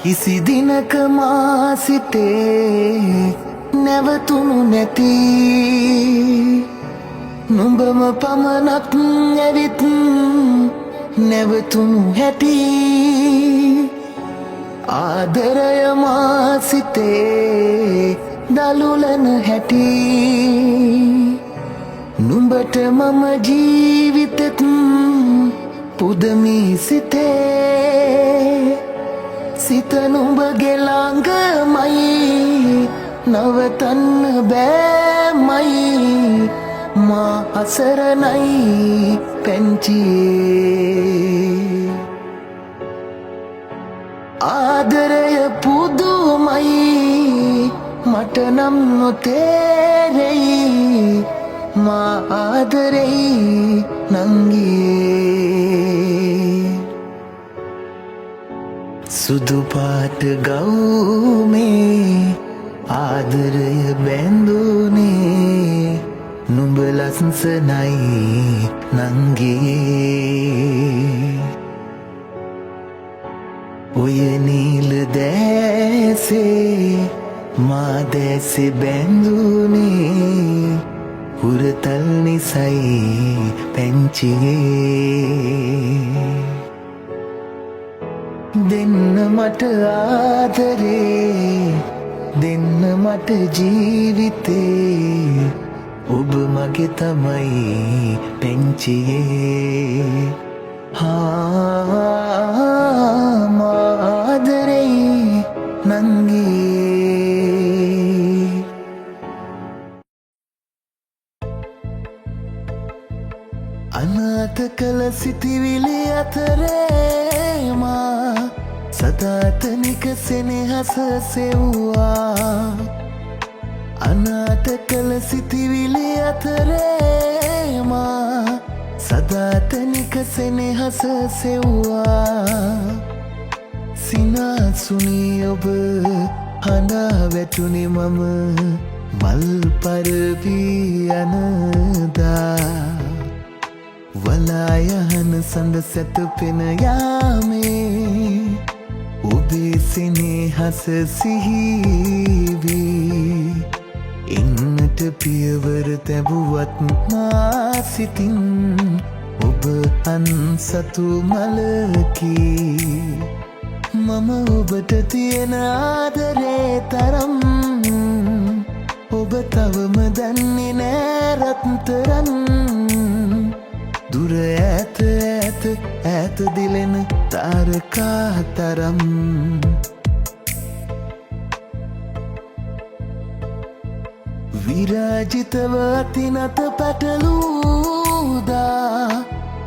කිසි දිනක මා සිතේ නැවතුණු නැති නුඹම පමණක් ඇවිත් නැවතුණු හැටි ආදරය මා සිතේ දලුලන හැටි නුඹට මම ජීවිතෙත් පුදමි සිතේ සිත නුඹගේ ළඟමයි නවතන්න බෑමයි මා අසරණයි පැංචියේ ආදරය පුදුමයි මට නම් නොතේරෙයි මා ආදරෙයි නංගියේ සුදු පාට ගවුමේ ආදරය බැඳුනේ නුඹ ලස්සනයි නංගියේ ඔය නීල දැසේ මා දැසේ බැඳුනේ හුරතල් නිසයි පැංචියේ දෙන්න මට ආදරේ දෙන්න මට ජීවිතේ ඔබ මගේ තමයි පැංචියේ ආදරේ නංගියේ අනාථ කළ සිතිවිලි අතරේ මා සදාතනික සෙනෙහස සෙව්වා අනාථ කළ සිතිවිලි අතරේ මා සදාතනික සෙනෙහස සෙව්වා සිනාසුනී ඔබ හඬා වැටුනේ මම මල් පරවී යනදා වලායහන සඳ සැතපෙන යාමේ ඔබේ සෙනෙහස සිහිවී එන්නට පියවර තැබුවත් මා සිතින් ඔබ අන්සතු මලකි මම ඔබට තියෙන ආදරේ තරම් ඔබ තවම දන්නේ නෑ රත්තරන් දුර ඈත ඈත ඈත දිලෙන තාරකා තරම් විරාජිතව අතිනත පැටලූදා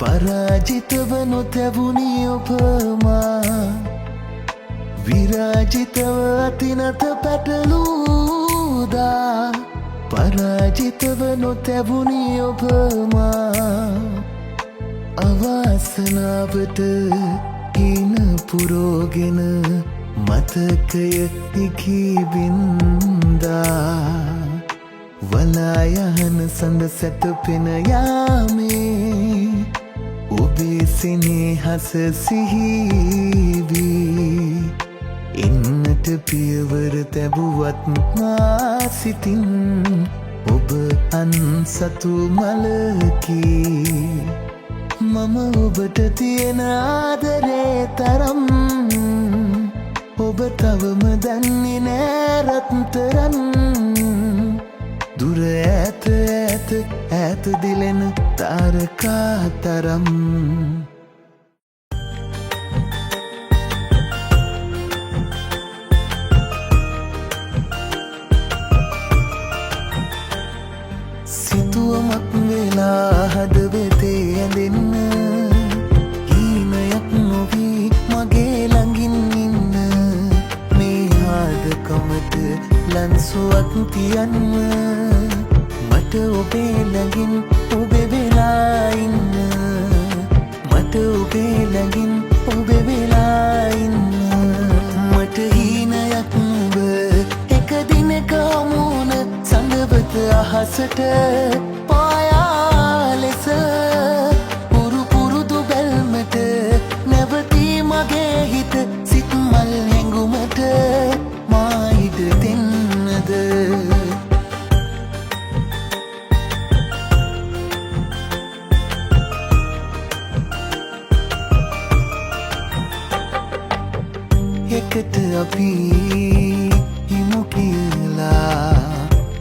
පරාජිතව නොතැවුණි ඔබමා විරාජිතව අතිනත පැටලූදා පරාජිතව නොතැවුණි ඔබමා අවාසනාවට හින පුරෝගෙන මතකය ඉකිබින්දා වලායහන සඳ සැතපෙන යාමේ ඔබේ සෙනෙහස සිහිවී එන්නට පියවර තැබුවත් මා සිතින් ඔබ අන්සතු මලකි මම ඔබට තියෙන ආදරේ තරම් ඔබ තවම දන්නේ නෑ රත්තරන් දුර ඈත ඈත ඈත දිලෙන තාරකා තරම් සිතුවමක් වෙලා හදවතේ ඇඳෙන්න හීනයක් නොවී මගේ ළඟින් ඉන්න මේ ආදකමට ලන්සුවක් තියන්න මට මට ඔබේ ළඟින් ඔබේ වෙලා ඉන්න මට ඔබේ ළඟින් ඔබේ වෙලා ඉන්න මට හීනයක් නුඹ එක දිනක මුණ සඳවත අහසට පායා ලෙස පුරු පුරුදු බැල්මට නැවතී මගේ හිත සිත් මල් හැඟුමට මා ඉඩ දෙන්නද එකට අපි හිමු කියලා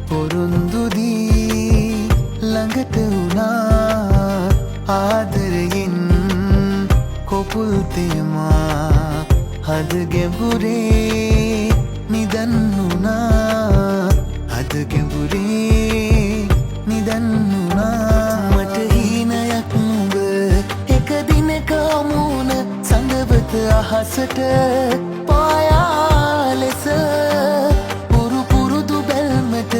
පොරොන්දු දී ළඟට වුණා ආදරයෙන් කොපුල් තේමා හද ගැඹුරේ නිදන් වුණා හද ගැඹුරේ නිදන් වුණා මට හීනයක් නුඹ එක දිනක මුණ සඳවත අහසට පායා ලෙස පුරු පුරුදු බැල්මට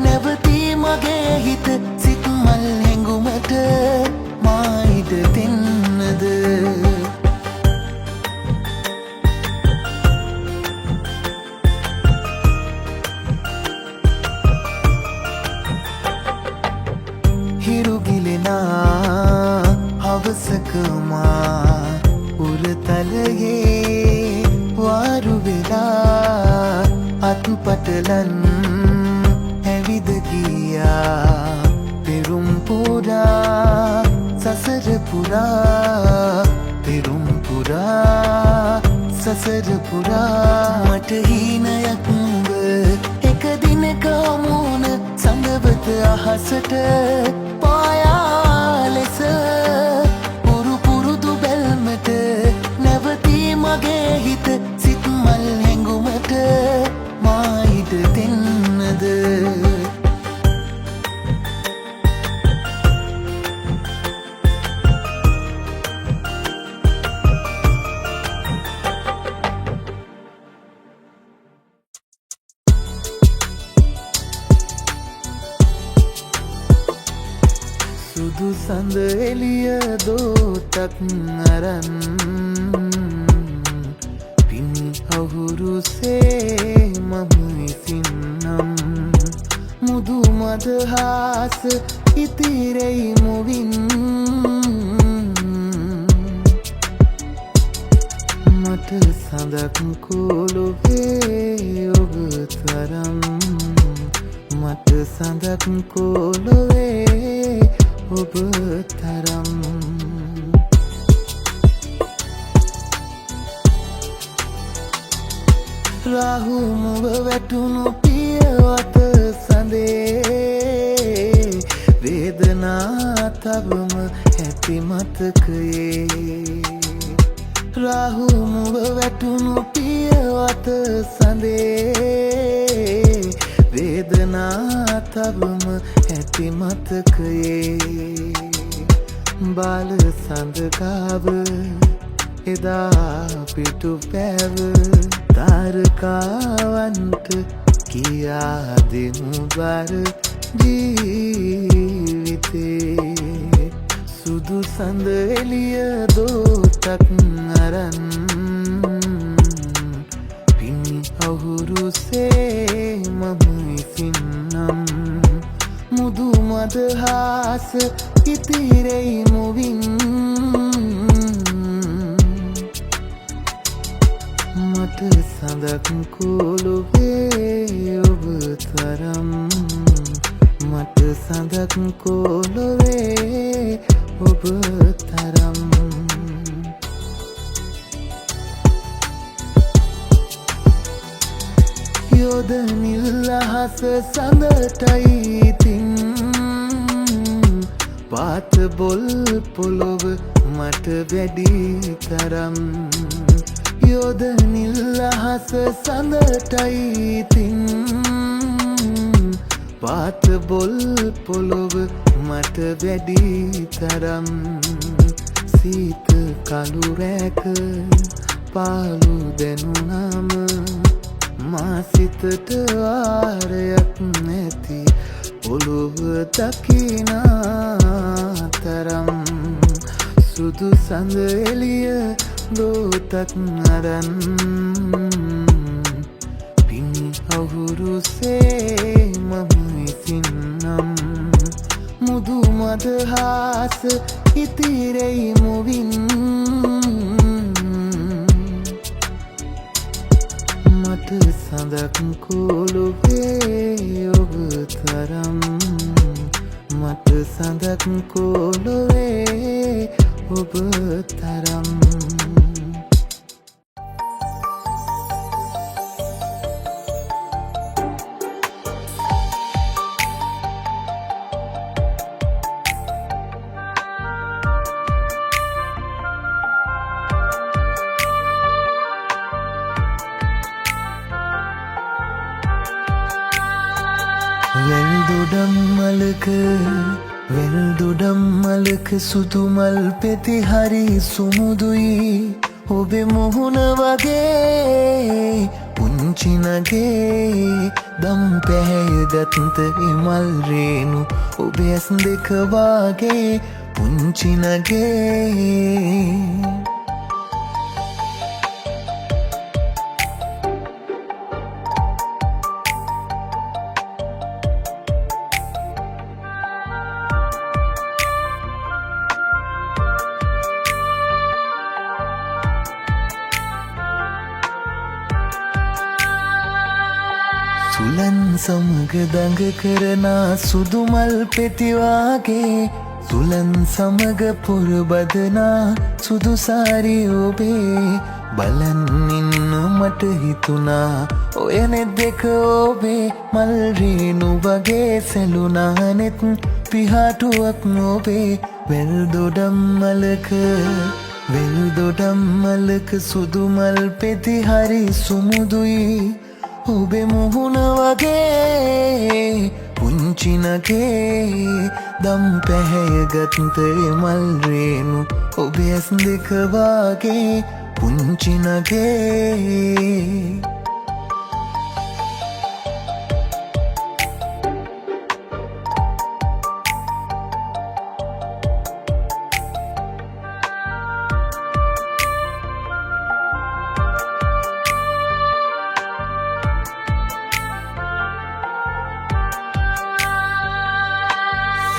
නැවතී මගේ හිත සිත් මල් හැඟුමට මා ඉඩ දෙන්නද හිරුගිලෙනා හවසක මා උරතලයේ වාරු වෙලා අත්පටලන් ඇවිද ගියා පෙරුම් පුරා සසර පුරා පෙරුම් පුරා සසර පුරා මට හීනයක් නුඹ එක දිනක මුණ සඳවත අහසට පායා ලෙස පුරු පුරුදු බැල්මට නැවතී මගේ හිත සිත් මල් හැඟුමට මා ඉඩ දෙන්නද සුදු සඳ එළිය දෝතක් අරන් පින් අහුරුසේ මම ඉසින්නම් මුදු මදහාස ඉතිරෙයි මුවින් මට සඳක් කොළොවේ ඔබ තරම් මට සඳක් කොළොවේ ඔබ තරම් රාහුමුව වැටුණු පියවත සඳේ වේදනා තවම ඇති මතකයේ රාහුමුව වැටුණු පියවත සඳේ වේදනා තවම ඇති මතකයේ බාල සඳකාව එදා පිටු පැව තාරකාවන්ට කියා දෙමු බර ජීවිතේ සුදු සඳ එළිය දෝතක් අරන් පින් අහුරුසේ මම ඉසින්නම් මුදු මදහාස ඉතිරෙයි මුවින් මට සඳක් කොළොවේ ඔබ තරම් මට සඳක් කොළොවේ ඔබ තරම් යොදනිල් අහස සඳටයි තින් පාත බොල් පොළොව මට වැඩි තරම් යොදනිල් අහස සඳටයි තින් පාත බොල් පොළොව මට වැඩි තරම් සීත කළු රැක පාලු දැනුනම මා සිතට ආරයක් නැති ඔළුව දකිනා තරම් සුදු සඳ එළිය දෝතක් අරන් පිණි අහුරුසේ මම ඉතින්නම් මුදු මදහාස ඉතිරෙයි මුවින් මට සඳක් කොළොවේ ඔබ තරම් මට සඳක් කොළොවේ ඔබ තරම් වෙල්දොඩම් මලක සුදුමල් පෙති හරි සුමුදුයි ඔබේ මුහුණ වගේ පුංචිනගේ දම් පැහැය දත්ත මල් රේණු ඔබේ ඇස් දෙක වගේ පුංචිනගේ සුලන් සමග දඟ කරනා සුදුමල් පෙතිවාගේ සුලන් සමග පුරබදනා සුදුසාරි ඔබේ බලන් ඉන්න මට හිතුණා ඔයනෙ දෙක ඔබේ මල් රේණු වගේ සැලුනානෙත් පිහාටුවක් ඔබේ වෙල්දොඩම් මලක සුදුමල් පෙති හරි සුමුදුයි ඔබේ මුහුණ වගේ පුංචිනගේ දම් පැහැය ගත්ත මල් රේණු ඔබේ ඇස් දෙක වගේ පුංචිනගේ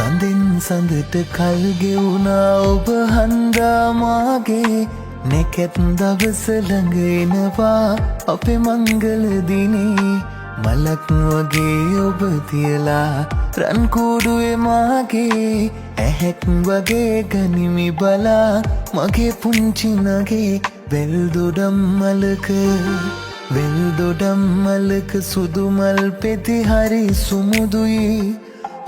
සඳෙන් සඳට කල් ගෙවුණා ඔබ හන්දාමාගේ නැකැත් දවස ළඟ එනවා අපේ මංගල දිනේ මලක් වගේ ඔබ තියලා රන් කූඩුවේ මාගේ ඇහැක් වගේ ගනිමි බලා මගේ පුංචි නගේ වෙල්දොඩම් මලක සුදුමල් පෙති හරි සුමුදුයි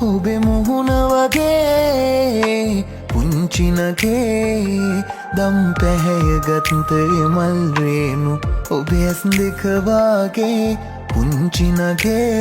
ඔබේ මුහුණ වගේ පුංචිනගේ දම් පැහැය ගත්ත මල් රේණු ඔබේ ඇස් දෙක වගේ පුංචිනගේ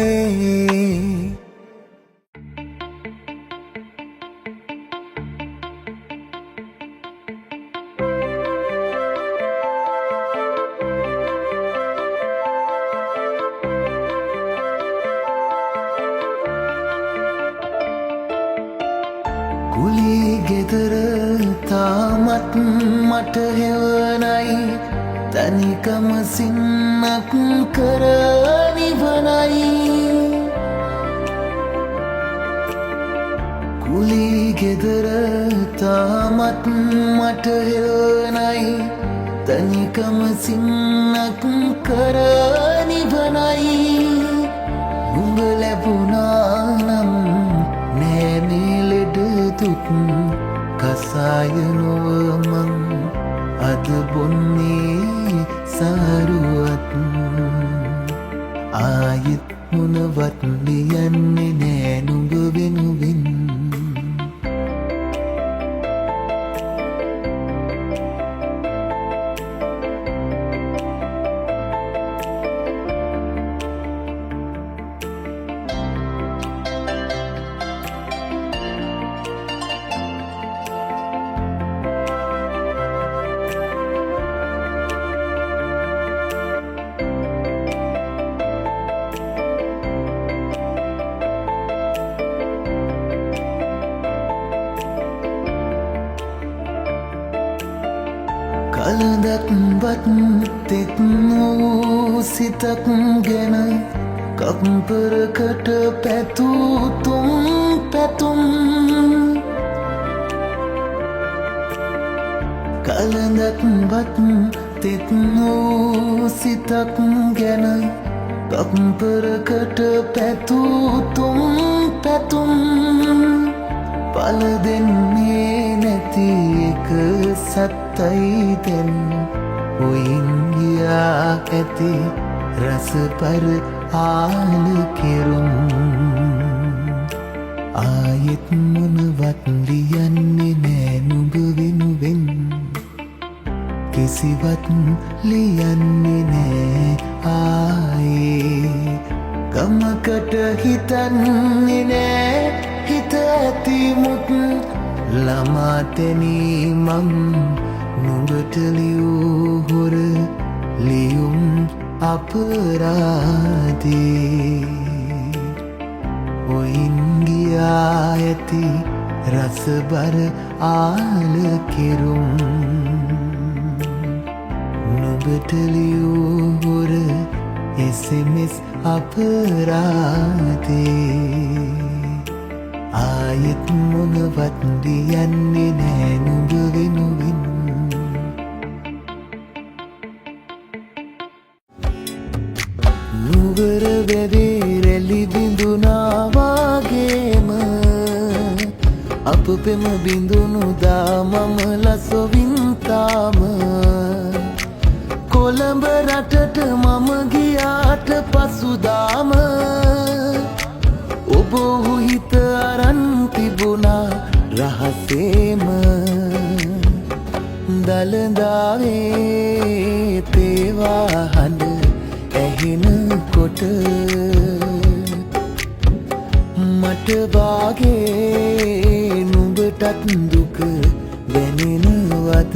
කුලී ගෙදර තාමත් මට හෙවනයි තනිකම සින්නක් කරනිවනයි කුලී ගෙදර තාමත් මට හෙවනයි තනිකම සින්නක් කරනිවනයි උඹ ලැබුණානම් නෑනේ ලෙඩ දුක් කසාය නොවමං අද බොන්නේ සාරුවත් ආයෙත් මොනවත් ලියන්නේ නෑ නුඹ වෙනුවෙන් කලඳක්වත් තෙත් වූ සිතක් ගැන කම්පරකට පැතුතුම් පැතුම් කලඳක්වත් තෙත් වූ සිතක් ගැන කම්පරකට පැතුතුම් පැතුම් පල දෙන්නේ නැති එක සත්තයි දැන් ඔයින් ගියා ඇති රසපර ආල කෙරුම් ආයෙත් මොනවත් ලියන්නේ නෑ නුඹ වෙනුවෙන් කිසිවත් ලියන්නේ නෑ ආයේ ගමකට හිතන්නේ නෑ හිත ඇතිමුත් ළමාතැනී මං නුඹට ලියූ හොර ලියුම් අපරාදේ ඔයින් ගියා ඇති රසබර ආල කෙරුම් නුඹට ලියූ හොර SMS අපරාදේ ආයෙත් මොනවත් ලියන්නේ නෑ නුඹ වෙනුවෙන් නුවර වැවේ රැලි බිඳුනා වගේම අප පෙම බිඳුණු දා මම ලසොවින් තාම කොළඹ රටට මම ගියාට පසුදාම ඔබ ඔහු හිත අරන් තිබුණා රහසේම දළදාවේ තේවා හඬ ඇහෙනකොට මට වාගේ නුඹටත් දුක දැනෙනවද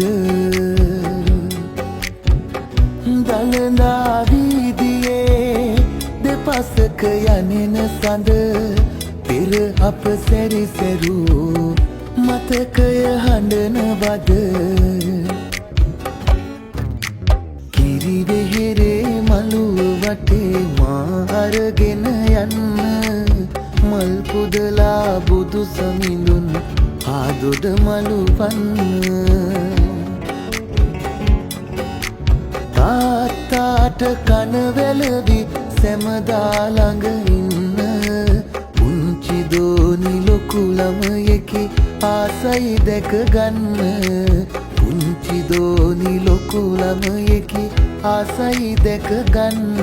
දළදා වීදියේ දෙපසක යනෙන සඳ පෙර අප සැරිසැරූ මතකය හඬනවද කිරිවෙහෙරේ මළුව වටේ මා අරගෙන යන්න මල් පුදලා බුදු සමිඳුන් ආදොඩ මළුවන්න තාත්තාට කනවැලවි සැමදා ළඟ ඉන්න පුංචි දෝනි ලොකු ළමයෙකි ආසයි දැක ගන්න පුංචි දෝනි ලොකු ළමයෙකි ආසයි දැක ගන්න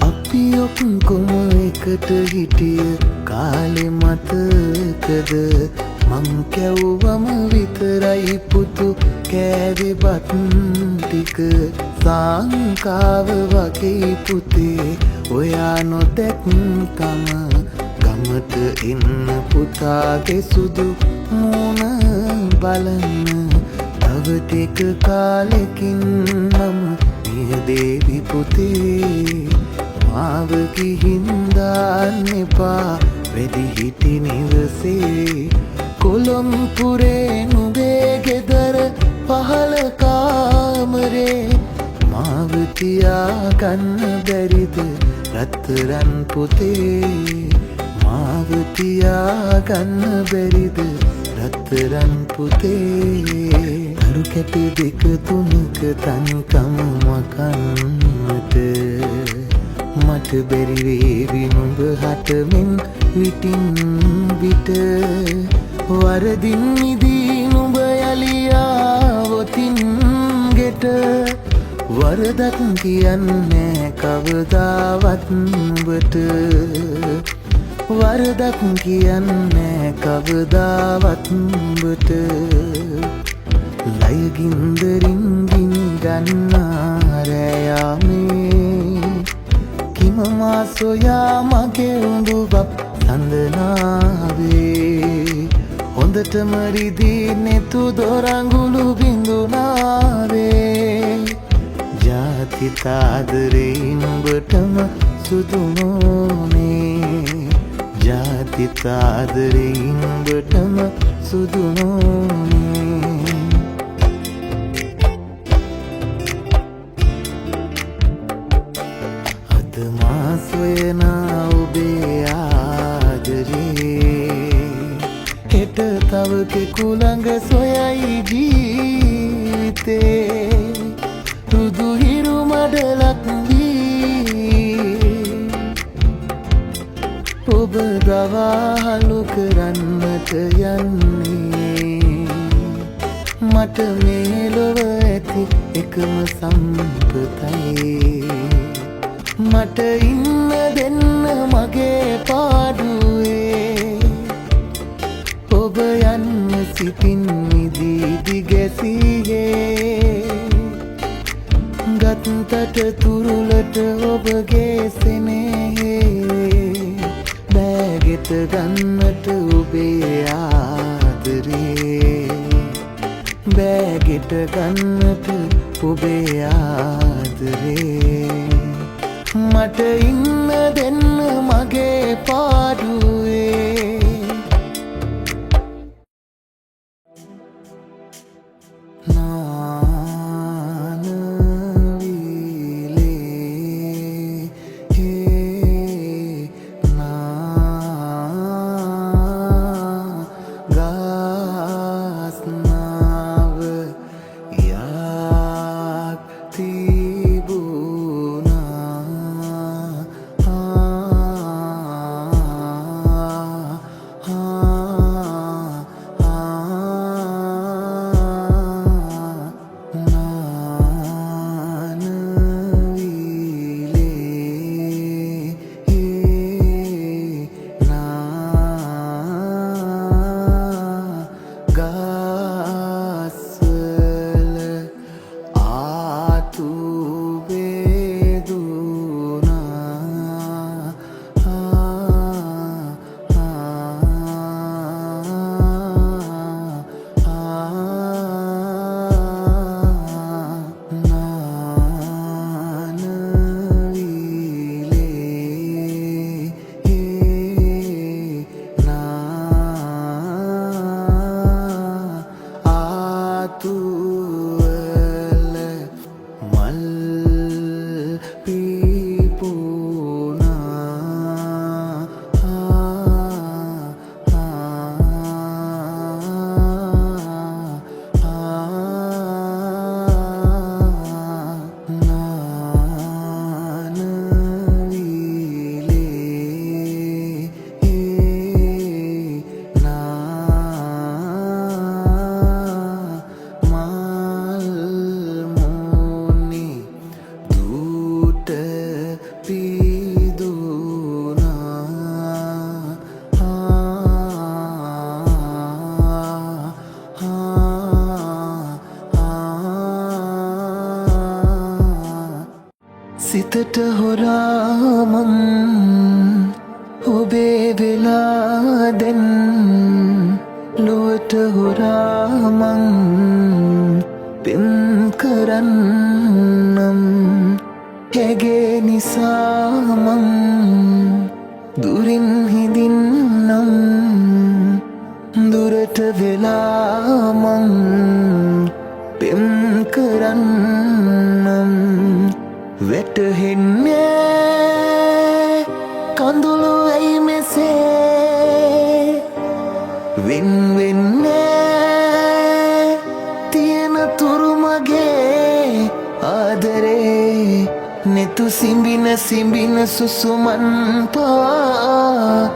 අපි ඔක්කොම එකට හිටිය කාලෙ මතකද මං කැව්වම විතරයි පුතු කෑවෙබත් ටික සංකාව වගේ පුතේ ඔයා නොදැක්කම ගමට එන්න පුතාගේ සුදු මූණ බලන්න තව ටික කාලෙකින් මම මියදේවි පුතේ මාව ගිහින් දාන්න එපා වැඩිහිටි නිවසේ කොළොම්පුරේ නුඹේ ගෙදර පහළ කාමරේ මාව තියාගන්න බැරිද රත්තරන් පුතේ මාව තියාගන්න බැරිද රත්තරන් පුතේ අරු කැට දෙක තුනක තනිකම මකන්නට මට බැරි වේවි නුඹ හටමින් විටින් විට වරදින් මිදී නුඹ යලියාවොතින් ගෙට වරදක් කියන්නේ කවදාවත් නුඹට වරදක් කියන්නේ කවදාවත් නුඹට ලයගින්දරින් ගින් ගන්නා රැයාමේ කිමමා සොයා මගේ උඳුබක් සඳනාවේ හොඳටම රිදී නෙතු දොරංගුළු බිඳුනාවේ ජාති තාදරේ නුඹටම සුදු මොනේ ජාති සිත ආදරයෙන් ඔබටම සුදු නොනේ. අද මා සොයනා ඔබේ ආදරේ, හෙට තව කෙකු ළඟ සොයයි ජීවිතේ. රුදු හිරු මඩලක් වී ඔබ ගවාහලු කරන්නට යන්නේ. මට මේ ලොව ඇති එකම සම්පතයි. මට ඉන්න දෙන්න මගේ පාඩුවේ. ඔබ යන්න සිතින් මිදී දිගැසියේ. ගත්තට තුරුලට ඔබගේ සෙනෙහේ. බෑගෙට ගන්නට ඔබේ ආදරේ. බෑගෙට ගන්නට ඔබේ ආදරේ. මට ඉන්න දෙන්න මගේ පාඩුවේ. සිතට හොරාමන් ඔබේ වෙලා දැන්. ලොවට හොරාමන් පෙම් කරන්නම්. හැගේ නිසාමන් දුරින් හිඳින්නම්. දුරට වෙලාමන් පෙම් කරන්නම්. වැටහෙන්නේ කඳුළු ඇයි මෙසේ වෙන් වෙන්නේ. තියෙන තුරු මගේ ආදරේ. නෙතු සිඹින සිඹින සුසුමන් පවා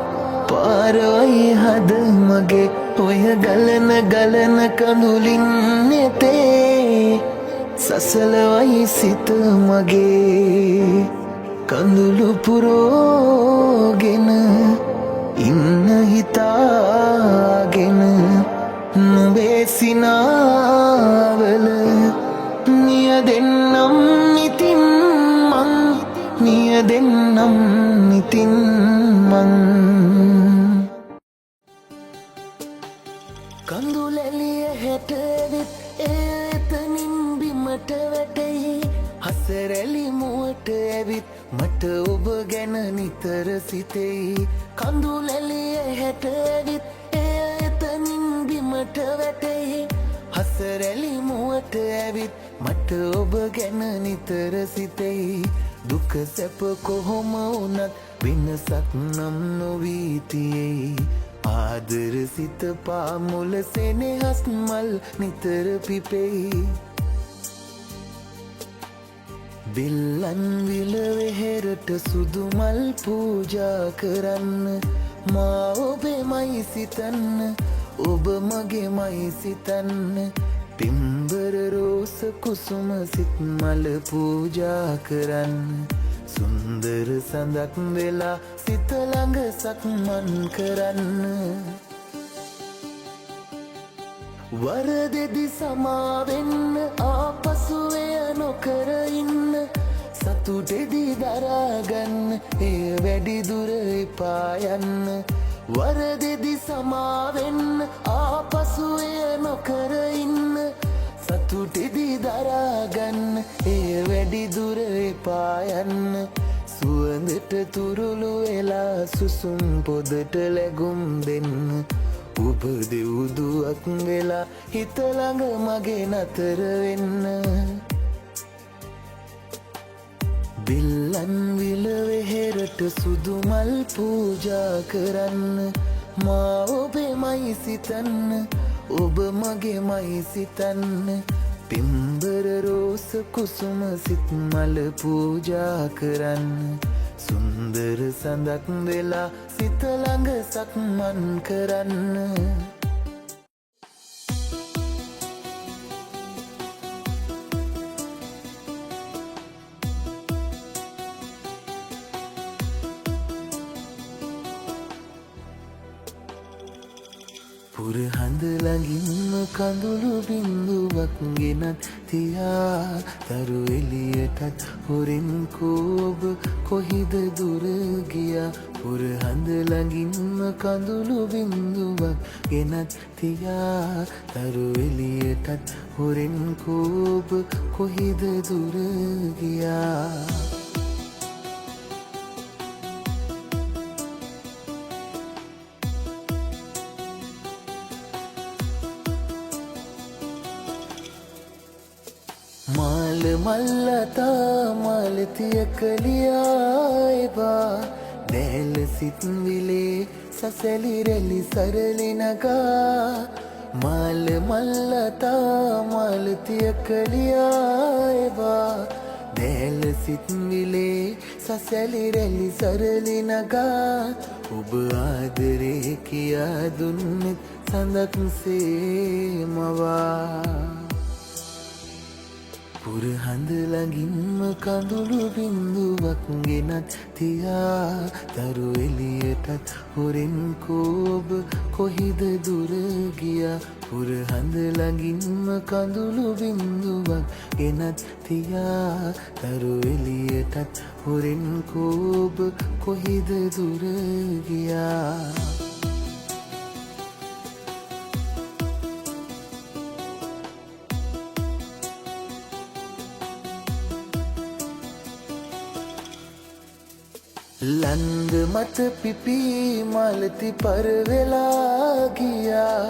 පාරවයි හද මගේ. ඔය ගලන ගලන කඳුලින් නෙතේ සසලවයි සිත මගේ. කඳුළු පුරෝගෙන ඉන්න හිතාගෙන නුඹේ සිනාවල නිය දෙන්නම් ඉතින් මං. නිය දෙන්නම් ඉතින් මං. කඳුලැලිය හැටවිත් එතනින් බිමට වැටෙයි. හසරැලි මුවට ඇවිත් මට ඔබ ගැන නිතර සිතෙයි. කඳුලැලිය මුවට ඇවිත් එය එතනින් බිමට වැටෙයි හසරැලි මුවට ඇවිත් මට ඔබ ගැන නිතර සිතෙයි දුක සැප කොහොම වුණත් වෙනසක් නම් නොවී තියෙයි ආදර සිත පාමුල සෙනෙහස් මල් නිතර පිපෙයි බිල්ලන් විල වෙහෙරට සුදු මල් පූජා කරන්න මා ඔබෙමයි සිතන්න ඔබ මගේමයි සිතන්න පිම්බර රෝස කුසුම සිත් මල පූජා කරන්න සුන්දර සඳක් වෙලා සිත ළඟ සක්මන් කරන්න වරදෙදි සමාවෙන්න ආපසු එය නොකර ඉන්න සතුටෙදි දරාගන්න එය වැඩි දුර එපා යන්න වරදෙදි සමාවෙන්න ආපසු එය නොකර ඉන්න සතුටෙදි දරාගන්න එය වැඩි දුර එපා යන්න සුවඳට තුරුළු වෙලා සුසුම් පොදට ලැගුම් දෙන්න ඔබ දෙව්දුවක් වෙලා හිත ළඟ මගේ නතර වෙන්න බිල්ලන් විල වෙහෙරට සුදු මල් පූජා කරන්න මා ඔබෙමයි සිතන්න ඔබ මගේමයි සිතන්න පිම්බර රෝස කුසුම සිත් මල පූජා කරන්න සුන්දර සඳක් වෙලා සිත ළඟ සක්මන් කරන්න පුරහඳ ළඟින්ම කඳුළු බින්දුවක් ගෙනත් තියා තරු එළියටත් හොරෙන් කෝබ කොහිද දුර ගියා පුරහඳ ළඟින්ම කඳුළු බින්දුවක් ගෙනත් තියා තරු එළියටත් හොරෙන් කෝබ කොහිද දුර ගියා මාල මල්ලතා මාලතිය කලියායවා දැල සිත් විලේ සසැලි රැලි සරලි නගා මාල මල්ලතා මාලතිය කලියායවා දැල සිත් විලේ සසැලි රැලි සරලි නගා ඔබ ආදරේ කියා දුන්නෙත් සඳක් සේමවා පුරහඳ ළඟින්ම කඳුළු බින්දුවක් ගෙනත් තියා තරු එළියටත් හොරෙන් කෝබ කොහිද දුර ගියා පුරහඳ ළඟින්ම කඳුළු බින්දුවක් ගෙනත් තියා තරු එළියටත් හොරෙන් කෝබ කොහිද දුර ගියා ලන්ද මත පිපී මලති පරවෙලා ගියා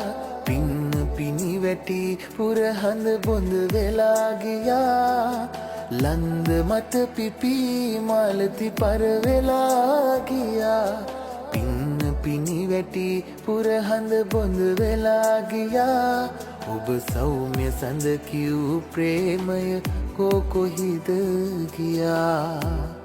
පින්න පිණි වැටි පුරහඳ බොඳ වෙලා ගියා ලන්ද මත පිපී මලති පරවෙලා ගියා පින්න පිණි වැටි පුරහඳ බොඳ වෙලා ගියා ඔබ සෞම්‍ය සඳ කිව් ප්‍රේමය කොහිද ගියා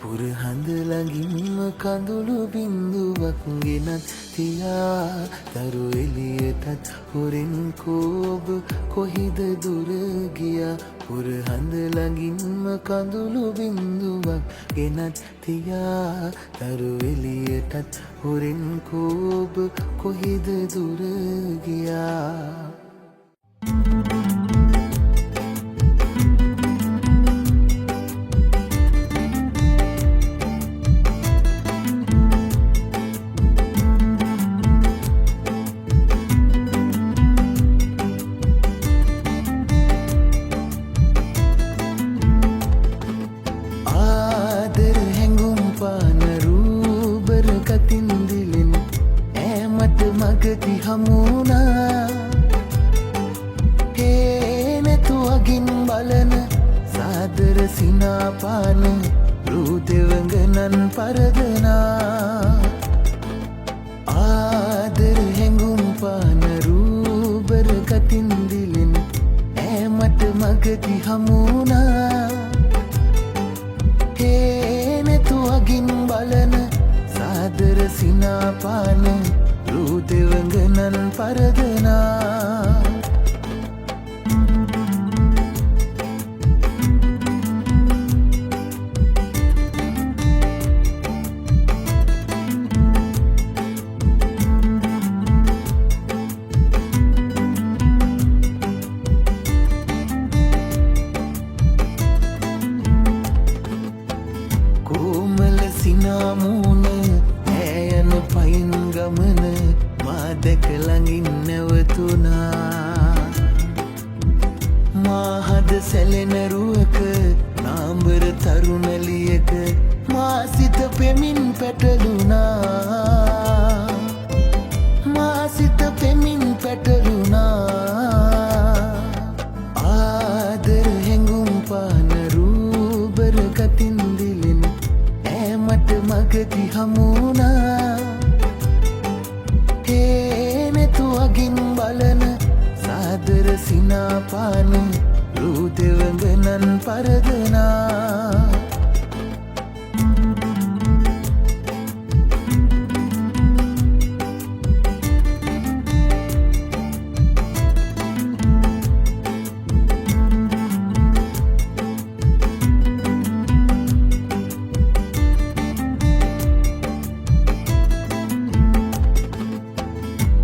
පුරහඳ ළඟින්ම කඳුළු බින්දුවක් ගෙනත් තියා තරු එළියටත් හොරෙන් කෝබ කොහිද දුර ගියා පුරහඳ ළඟින්ම කඳුළු බින්දුවක් ගෙනත් තියා තරු එළියටත් හොරෙන් කෝබ කොහිද දුර ගියා මගති හමුණා හේනතුවගින් බලන සාදර සිනාපාන රූදෙවඟනන් පරදනා ආදර හැඟුම් පාන රූබර කතින් දිලෙන ඈමට මගති හමුණා හේනතුවගින් බලන සාදර සිනාපාන රූදෙවඟනන් පරදනා සිනාමුණ ඈයන පයින් ගමන මා දැක ළඟින් නැවතුණා මාහද සැලෙන රුවක නාඹර තරුණලියක මා සිත පෙමින් පැටලුණා මා සිත පෙමින් පැටලුණා ආදර හැඟුම් පාන රූබර කතින් දිලෙන ඈමට මගති හමුණා හේනතුවගින් බලන සාදර සිනාපාන රූදෙවඟනන් පරදනා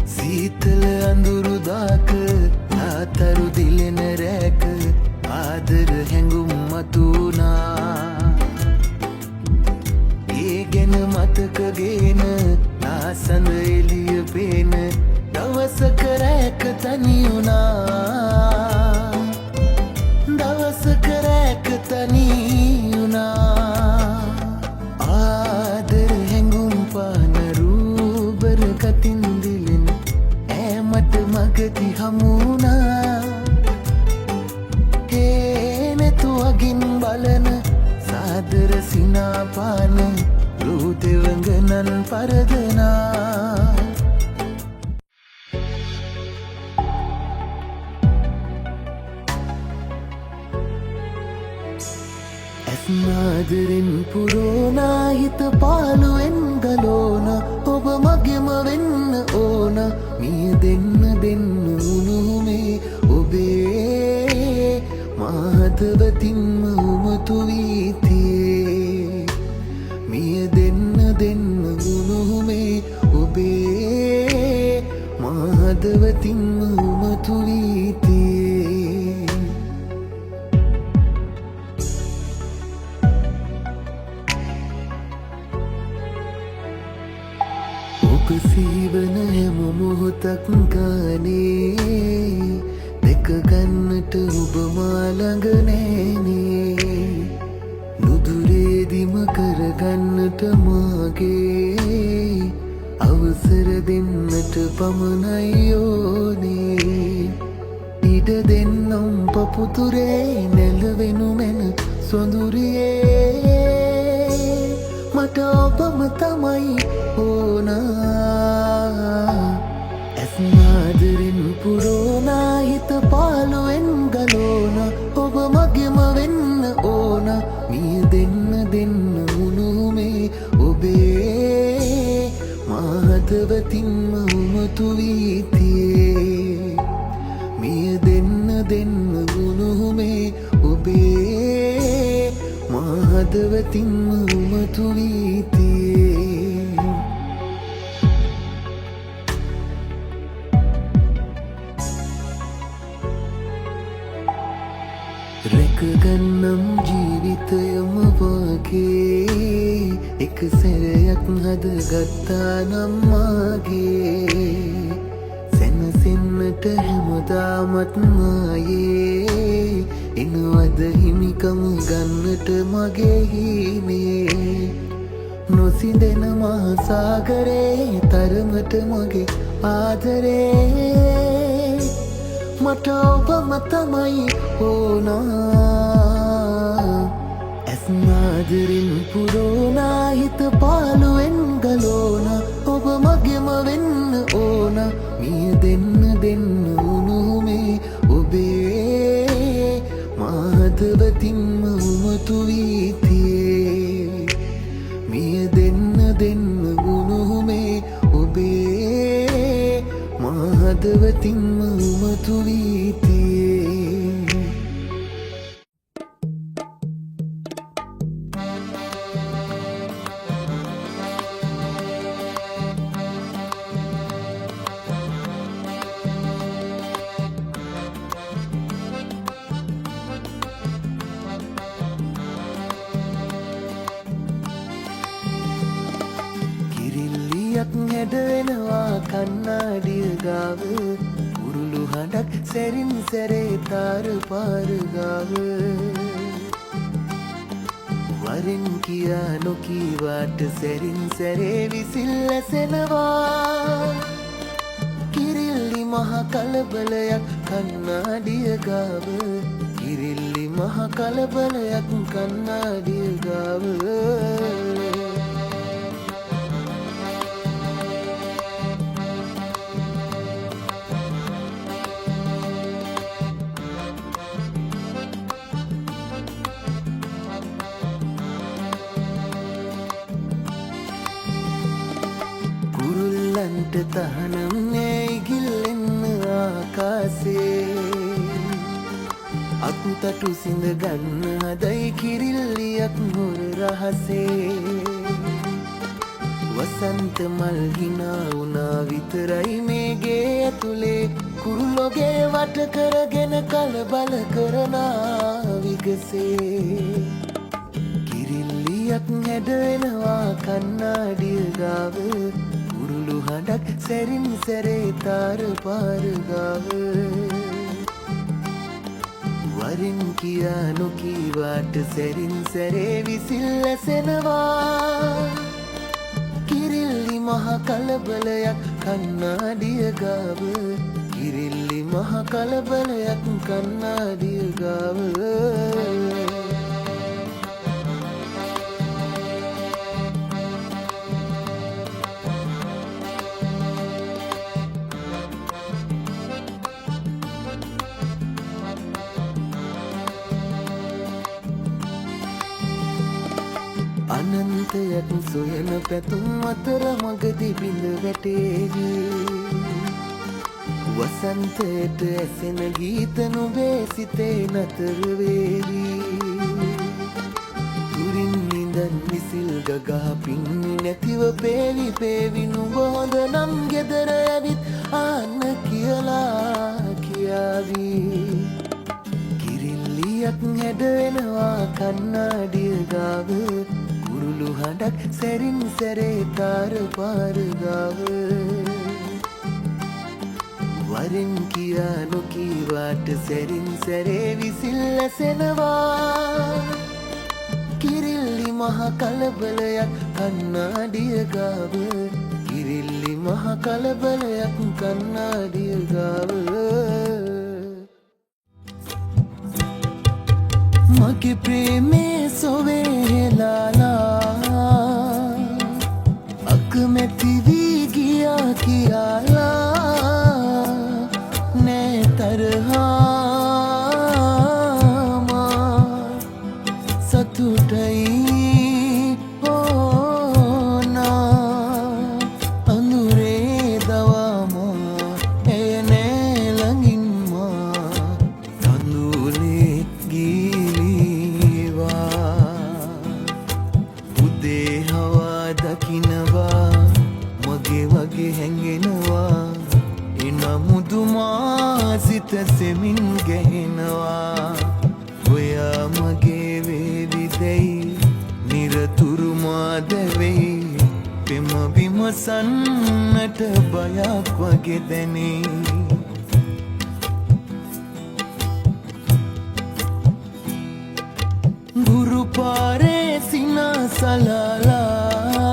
සීතල අඳුරුදාක ආතරු දිලෙන රැක ආදර හැඟුම් මතුනා ඒ ගැන මතකගෙන නාසඳ එළිය පේන දවසක රැක තනියුණා දවසක රැක තනියුණා ආදර හැඟුම් පාන රූබර කතින් දිලෙන ඈමට මගති හමුණා හේනතුවගින් බලන සාදර සිනාපාන රූදෙවඟනන් පරදනා ඇස්නාදරෙන් පුරෝනා හිත පාළුවෙන් ගලෝන ඔබ මගෙම වෙන්න ඕන මිය දෙන්න උණුමේ ඔබේ මාහදවතින්ම උමතු වීතියේ මිය දෙන්න උණුමේ ඔබේ මාහදවතින්ම උමතු වීතියේ ඔබ සීවන හැම මොහොතක් ගානේ දෙක ගන්නට ඔබ මා ළඟ නෑනේ නුදුරේදිම කරගන්නට මාගේ අවසර දෙන්නට පමණයි ඕනේ ඉඩ දෙන්නම් පපුතුරේ නැලවෙනු මැන සොඳුරියේ මට ඔබම තමයි ඕනා ඇස්නාදරෙන් පුරෝනා හිත පාළුවෙන් ගලෝන ඔබ මගෙම වෙන්න ඕන මිය දෙන්න උණුමේ ඔබේ මාහදවතින්ම උමතු වීතියේ මිය දෙන්න උණුමේ ඔබේ මාහදවතින්ම උමතු වීතියේ රැකගන්නම් ජීවිතයම වගේ එක සැරයක් හදගත්තා නම් මාගේ සැනසෙන්නට හැමදාමත් මායේ එනවද හිමිකම ගන්නට මගේ හීනේ නොසිඳෙන මහසාගරේ තරමට මගේ ආදරේ මට ඔබම තමයි ඕනා ඇස්නාදරින් පුරෝනා හිත පාලුවෙන් ගලෝනා ඔබ මගෙම වෙන්න ඕන මිය දෙන්න උනුමේ ඔබේ මාහදවතින්ම උමතු වීතියේ මිය දෙන්න උනුමේ ඔබේ මාහදවතින්ම උමතු වීතියේ හැඩවෙනවා කන්නාඩිය ගාව උරුළු හඬක් සැරින් සැරේ තාර පාර ගාව වරින් කියා නොකීවාට සැරින් සැරේ විසිල් ඇසෙනවා කිරිල්ලි මහ කලබලයක් කන්නාඩිය ගාව කිරිල්ලි මහ කලබලයක් කන්නාඩිය ගාව කුරුල්ලන්ට තහනම් නෑ ඉගිල්ලෙන්න ආකාසේ අකුතටු සිඳ ගන්න හදයි කිරිල්ලියක් හොර රහසේ වසන්ත මල් හිනා වුණා විතරයි මේ ගේ ඇතුලේ කුරුල්ලෝගේ වට කරගෙන කලබල කරනා විගසේ කිරිල්ලියක් හැඩවෙනවා කන්නාඩිය ගාව උරුළු හඬක් සැරින් සැරේ තාර පාර ගාව වරින් කියා නොකීවාට සැරින් සැරේ විසිල් ඇසෙනවා කිරිල්ලි මහ කලබලයක් කන්නාඩිය ගාව කිරිල්ලි මහ කලබලයක් කන්නාඩිය ගාව අනන්තයක් සොයන පැතුම් අතර මගදී බිඳ වැටේවි වසන්තයට ඇසෙන ගීත නුඹේ සිතේ නතර වේවි දුරින් නිදන් විසිල් ගගා පින්නේ නැතිව පේවි පේවි නුඹ හොඳ නම් ගෙදර ඇවිත් ආන්න කියලා කියාවි කිරිල්ලියක් හැඩවෙනවා කන්නාඩිය ගාව උරුළු හඬක් සැරින් සැරේ තාර පාර ගාව වරින් කියා නොකීවාට සැරින් සැරේ විසිල් ඇසෙනවා කිරිල්ලි මහ කලබලයක් කන්නාඩිය ගාව කිරිල්ලි මහ කලබලයක් කන්නාඩිය ගාව මගේ ප්‍රේමේ සොවේලාලා අකමැති වී ගියා කියලා නෑ තරහා සතුටයි ඕනා අඳුරේ දවාමා එය නෑ ළඟින්මා කඳුලේ දකිනවා මගේ වගේ හැඟෙනවා එනමුදුමා සිත සෙමින් ගැහෙනවා ඔයා මගේ වේවිදැයි නිරතුරුමා දැවෙයි පෙම විමසන්නට බයක් වගේ දැනේ ගුරු පාරේ සිනා සලාලා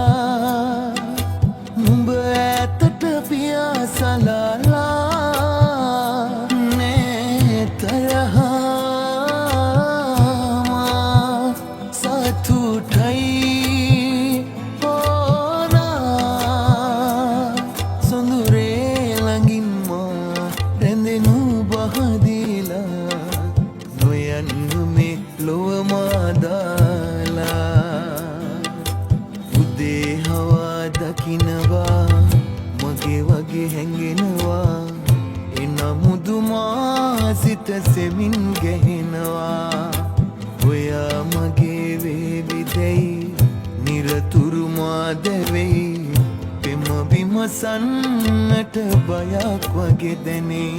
විමසන්නට බයක් වගේ දැනේ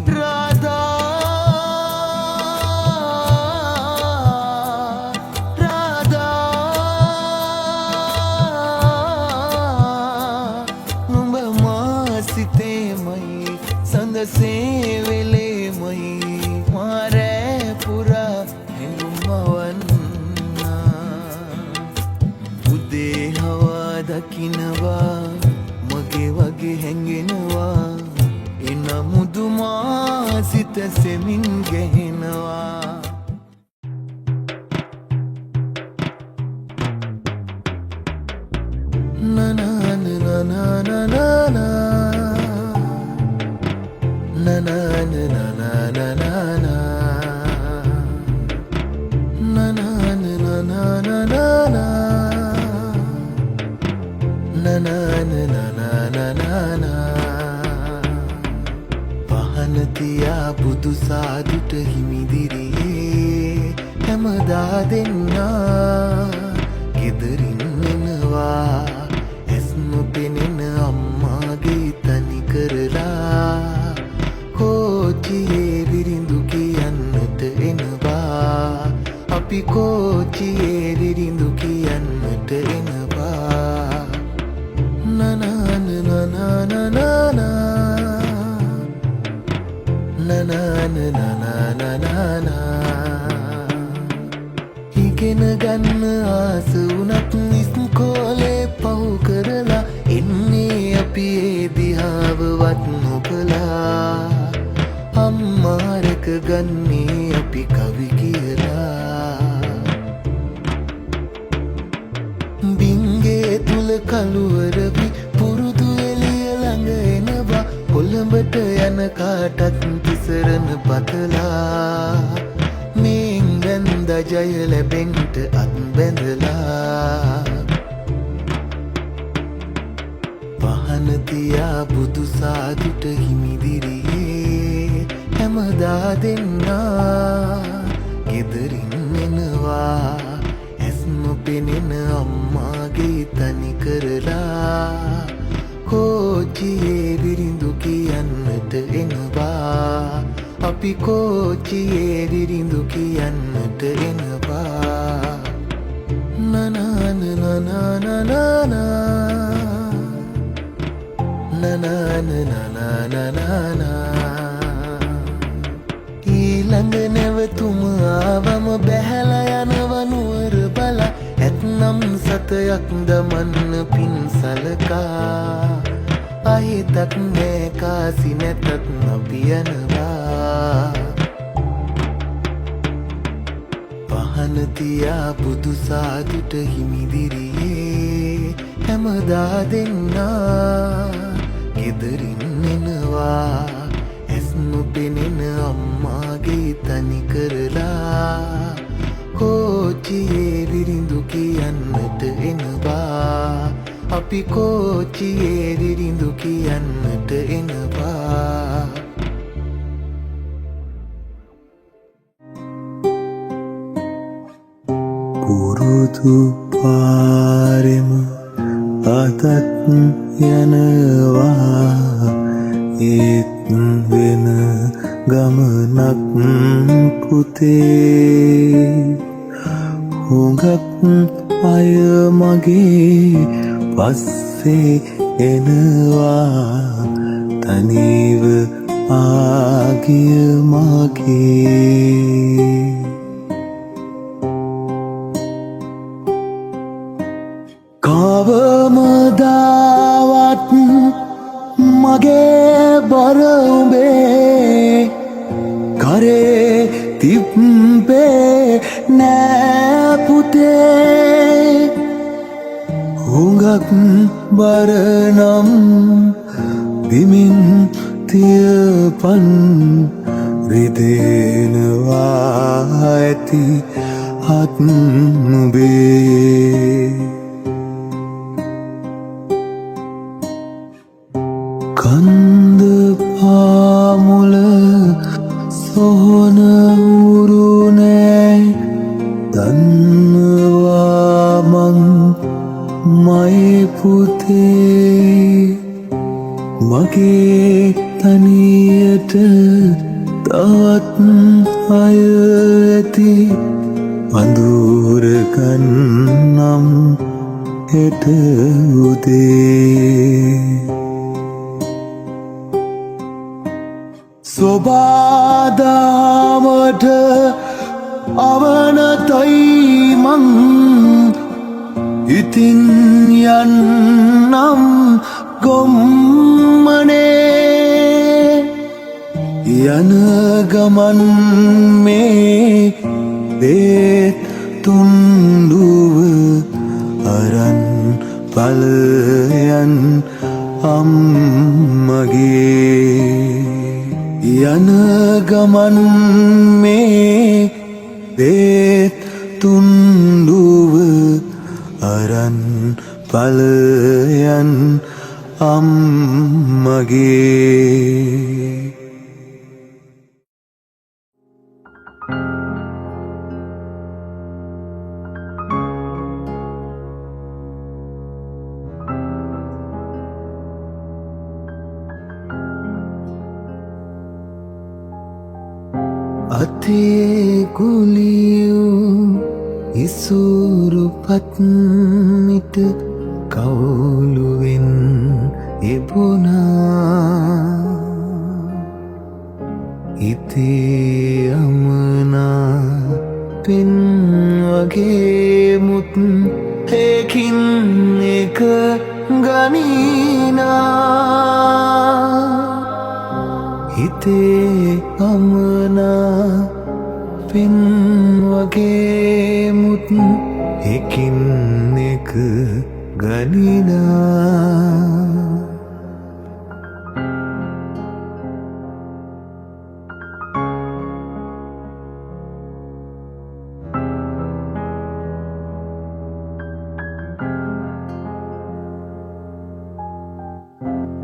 රාධා නුඹ මා සිතේමයි සඳසේ වෙලේමයි මාරෑ පුරා උදේ හවා දකිනවා මගේ වගේ හැඟෙනවා එනමුදු මා සිත සෙමින් ගැහෙනවා පහන තියා බුදු සාදුට හිමිදිරියේ හැමදා දෙන්නා ගෙදරින් එනවා ඇස් නොපෙනෙන අම්මාගේ තනි කරලා කෝච්චියේ විරිඳු කියන්නට එනවා අපි කෝච්චියේ විරිඳු කියන්නට එනවා ඉගෙන ගන්න ආස වුණත් ඉස්කෝලේ පහු කරලා එන්නේ අපි ඒ දිහාවවත් නොබලා අම්මා රැක ගන්නේ අපි කවි කියලා බින්ගේ තුල කළුවරවි පුරුදු එළිය ළඟ එනවා කොළඹට යන කාටත් තිසරණ පතලා මේන් වැන්ද ජය ලැබෙන්ට අත් බැඳලා පහන තියා බුදු සාදුට හිමිදිරියේ හැමදා දෙන්නා ගෙදරින් එනවා ඇස් නොපෙනෙන අම්මාගේ තනි කරලා කෝච්චියේ විරිඳු කියන්නට එනවා අපි කෝච්චියේ විරිඳු කියන්නට එනවා ඊළඟ නැවතුම ආවම බැහැලා යනව නුවර බලා ඇත්නම් සතයක් දමන්න පින් සලකා අහිතක් නෑ කාසි නැතත් අපි යනවා පහන තියා බුදු සාදුට හිමිදිරියේ හැමදා දෙන්නා ගෙදරින් එනවා ඇස් නොපෙනෙන අම්මාගේ තනි කරලා කෝච්චියේ විරිඳු කියන්නට එනවා අපි කෝච්චියේ විරිඳු කියන්නට එනවා පුරුදු පාරෙම අතත් යනවා ඒත් වෙන ගමනක් පුතේ හුඟක් අය මගේ පස්සේ එනවා තනිව ආගිය මගේ කවමදාවත් මගේ බර උඹේ කරේ තිබ්බේ නෑ පුතේ හුඟක් බර නම් බිමින් තියපන් රිදෙනවා ඇති හත් නුඹේ කන්ද පාමුල සොහන උරුනේ දන්නවා මං මයි පුතේ මගේ තනියට තවත් අය ඇති අඳුරකන්නම් හෙට උදේ සොබාදාමට අවනතයි මං ඉතින් යන්නම් ගොම්මනේ යන ගමන් මේ දේත් තුන්ඩුව අරන් පලයන් අම්මගේ යන ගමන් මේ දේත් තුන්ඩුව අරන් පලයන් අම්මගේ අතේ ගුලියු ඉසුරු පත්මිට කවුලුවෙන් එබුණා හිතේ අමනා පෙන් වගේ මුත් ඒකින් එක ගනිනා හිතේ අමනා පෙන් වගේ මුත් එකින් එක ගනිනා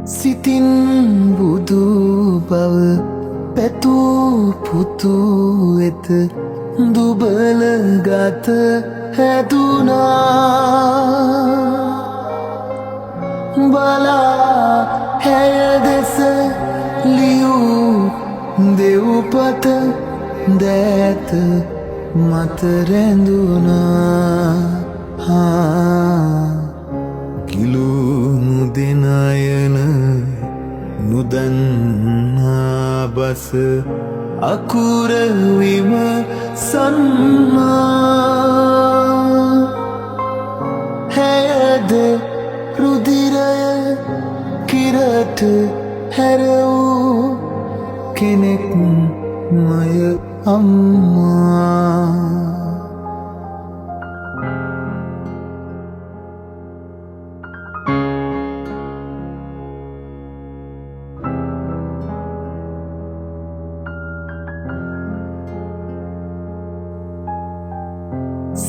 සිතින් බුදු බව පැතූ පුතු වෙත දුබල ගත හැදුනා බලා හැය දෙස ලියූ දෙව්පත දෑත මත රැඳුනා කිලුණු දෙනයන නුදන්නා බස අකුර විමසන්නා හැයද රුධිරය කිරට හැරවූ කෙනෙක් මය අම්මා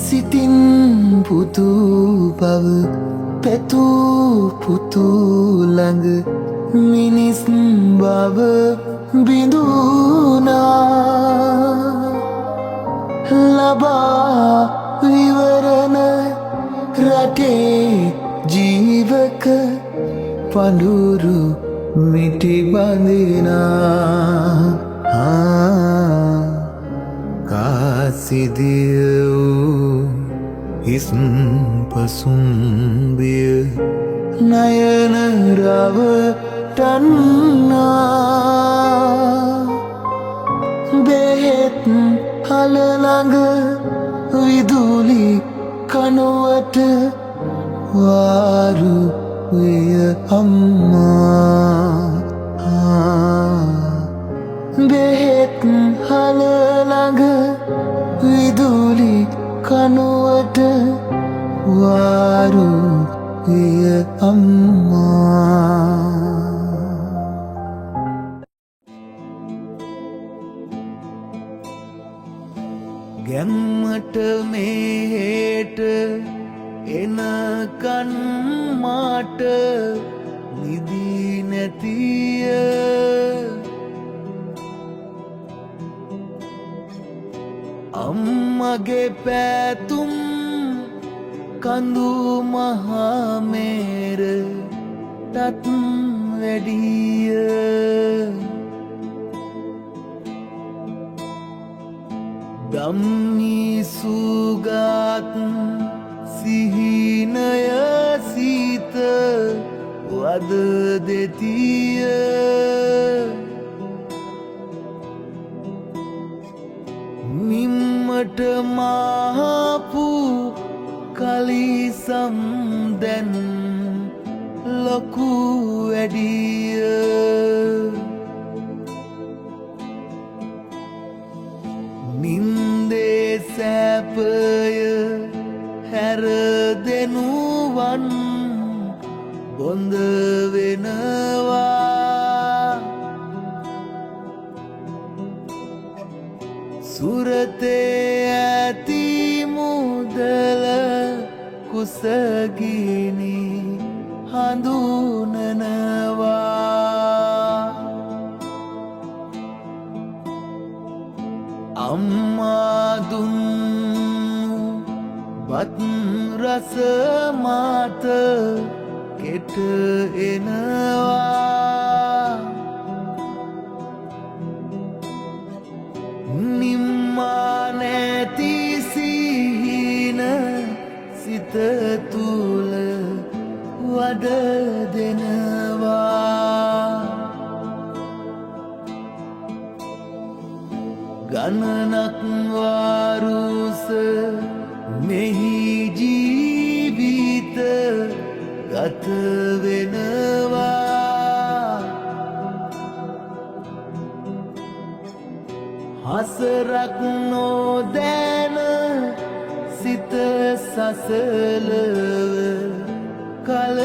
සිතින් පුතු බව පැතූ පුතු ළඟ මිනිස් බව බිඳුනා ලබා විවරණ රටේ ජීවක පඳුරු මිටි බඳිනා කාසිදිය වූ හිස් පසුම්බිය නයන රවටන්නා බෙහෙත් හල ළඟ විදුලි කනුවට වාරු විය අම්මා බෙහෙත් හල ළඟ විදුලි කනුවට වාරු විය අම්මා ගැම්මට මේට එනකන් මාට නිදී නැතිය අම්මගේ පැතුම් කඳු මහමේර තත් වැඩිය දම්මිසුගත් සිහිනය සීත වද දෙතිය මිම්මට මාපු කලිසම් දැන් ලොකු වැඩිය නින්දේ සැපය හැර දෙනුවන් බොඳ වෙනවා සුරතේ ඇති මුදල කුසගිනි හඳුනනවා අම්මා දුන්නු බත් රස මාත කෙට එනවා නිම්මා නැති සිහින සිත තුල වඩ දෙනවා ගණනක් වාරුස මෙහි ජීවිත ගත වෙනවා හසරක් නොදැන සිත සසලව කල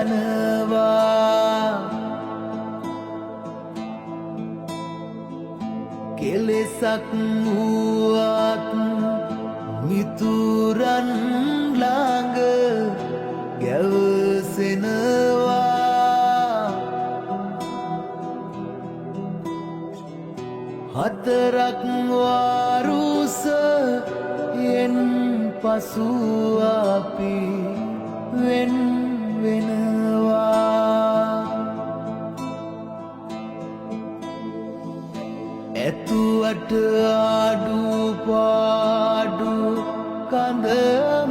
යනවා කෙලෙසක් වුවත් මිතුරන් ළඟ ගැවසෙනවා හතරක් වාරුස යෙන් පසු අපි වෙන් වෙනවා ඇතුවට ආඩු පාඩු කඳ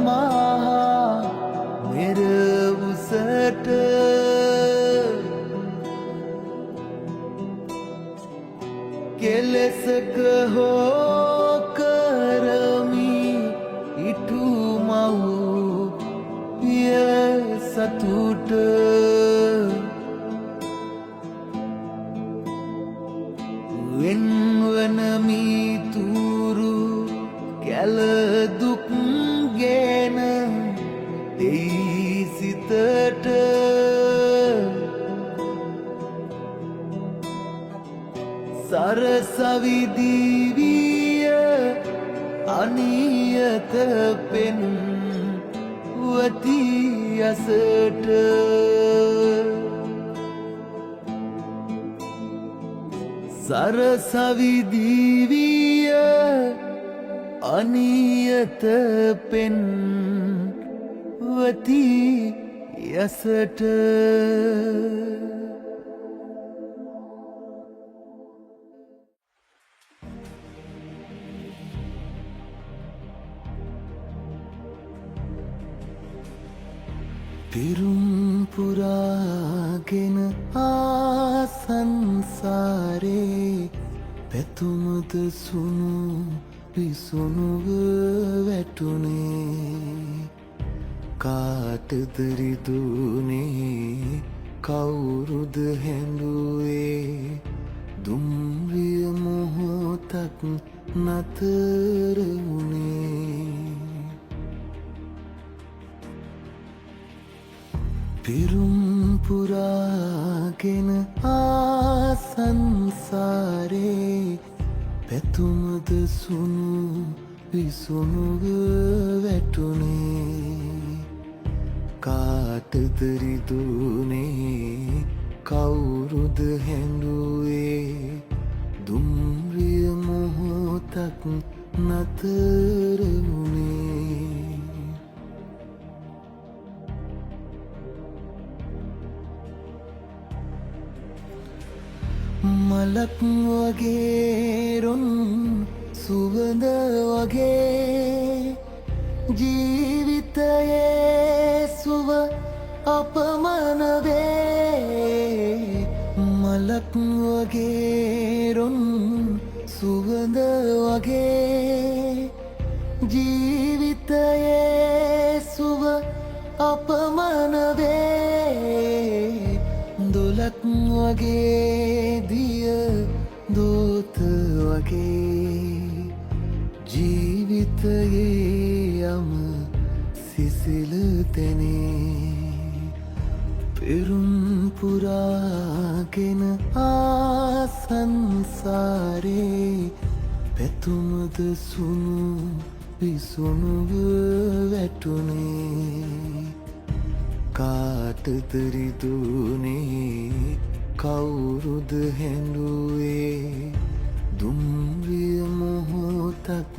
මහා මෙර උසට කෙලෙසක හෝ කරමි ඉටු මව් පිය සතුට වෙන්වන මිතුරු කැල දුක් ගෙන දෙයි සිතට සරසවිදිවිය අනියත පෙන් වති යසට සරසවිදිවිය අනියත පෙන් වති යසට පිරුම් පුරාගෙන ආසංසාරේ පැතුමද සුණු පිසුණුව වැටුනේ කාටද රිදුනේ කවුරුද හැඬුවේ දුම්රිය මොහොතක් නතර වුණේ පිරුම් පුරාගෙන ආසංසාරේ පැතුමද සුණු පිසුණුව වැටුනේ කාටද රිදුනේ කවුරුද හැඬුවේ දුම්රිය මොහොතක් නතර වුණේ. මලක් වගේ රොන් සුවඳ වගේ ජීවිතයේ සුව අපමණ වේ මලක් වගේ රොන් සුවඳ වගේ ජීවිතයේ සුව අපමණ වේ දොලක් වගේ දිය දෝත වගේ ජීවිතයේ යම සිසිල තැනේ පෙරුම් පුරාගෙන ආසංසාරේ පැතුමද සුණු විසුණුව වැටුනේ කාටතරිදුනේ කවුරුද හැඬුවේ දුම්රිය මොහොතක්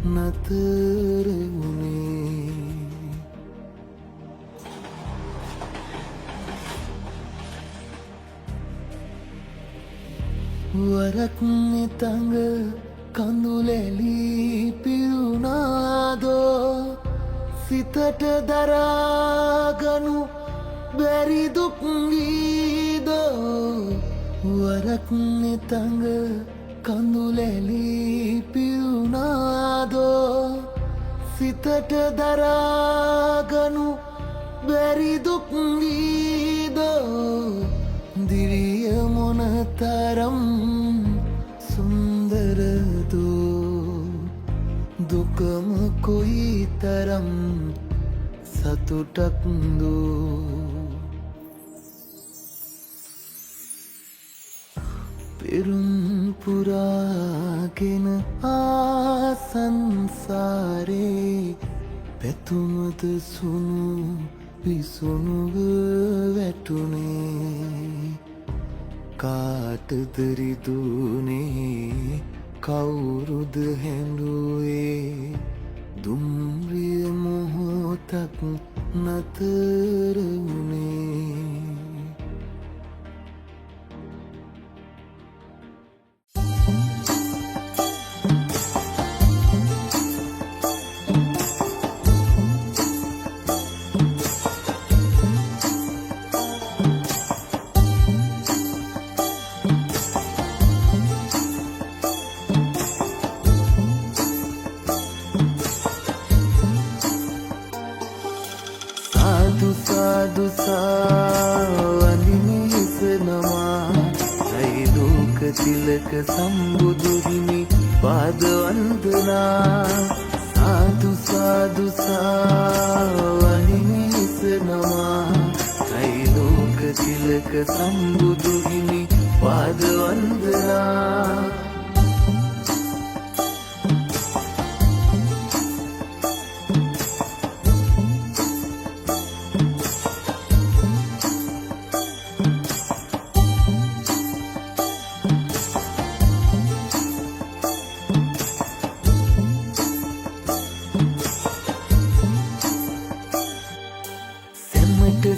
නතර වුණේ වරක් නිතඟ කඳුලැලී පිරුණාදෝ සිතට දරාගනු බැරි දුක් වීදෝ වරක් නිතඟ කඳුලැලී පිරුණාදෝ සිතට දරාගනු බැරි දුක් වීදෝ දිවිය මොනතරම් සුන්දරදෝ දුකම කොයි තරම් සතුටක්දෝ පෙරුම් පුරාගෙන ආසංසාරේ පැතුමද සුණු විසුණුව වැටුනේ කාටදරිදුනේ කවුරුද හැඬුවේ දුම්රිය මොහොතක් නතර වුණේ සාදු වඳිනිසනවා ත්‍රිලෝක තිලක සම්බුදු හිමි පාද වන්දනා සාදු වඳිනිසනවා ත්‍රිලෝක තිලක සම්බුදු හිමි පාද වන්දනා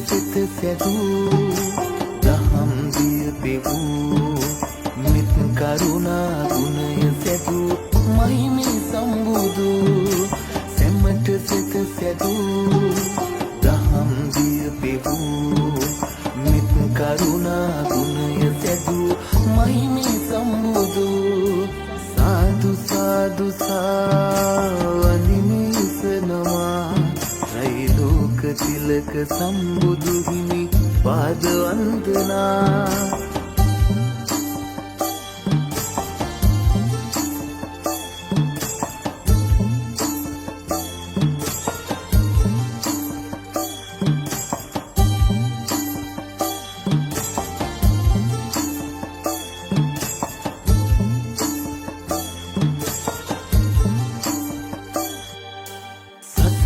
සිත සැදූ දහම් දිය පෙවූ මිත් කරුණා ගුණය සැදූ මහිමේ සම්බුදු සැමට සිත සැදූ දහම් දිය පෙවූ මිත් කරුණා ගුණය සැදූ මහිමේ සම්බුදු සාදු වඳිනිසනවා ත්‍රිලෝක තිලක සම්බුදු හිමි පාද වන්දනා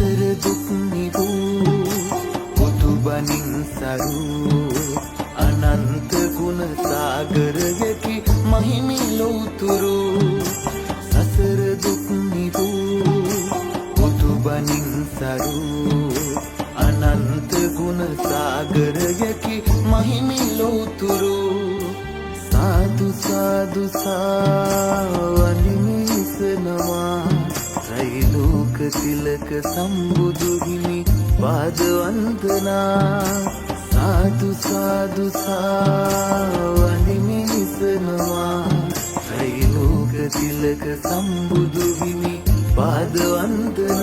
සසර දුක් නිවූ බුදුබණින් සරු අනන්ත ගුණ සාගරයකි මහිමේ ලෝතුරු සසර දුක් නිවූ බුදුබණින් සරු අනන්ත ගුණ සාගරයකි මහිමේ ලෝතුරු සාදු සාදු සාවනිමිසනවා ත්‍රිලෝක තිලක සම්බුදු හිමි පාද වන්දනා සාදු සාදු සාවනිමිසනවා ත්‍රිලෝක තිලක සම්බුදු හිමි පාද වන්දනා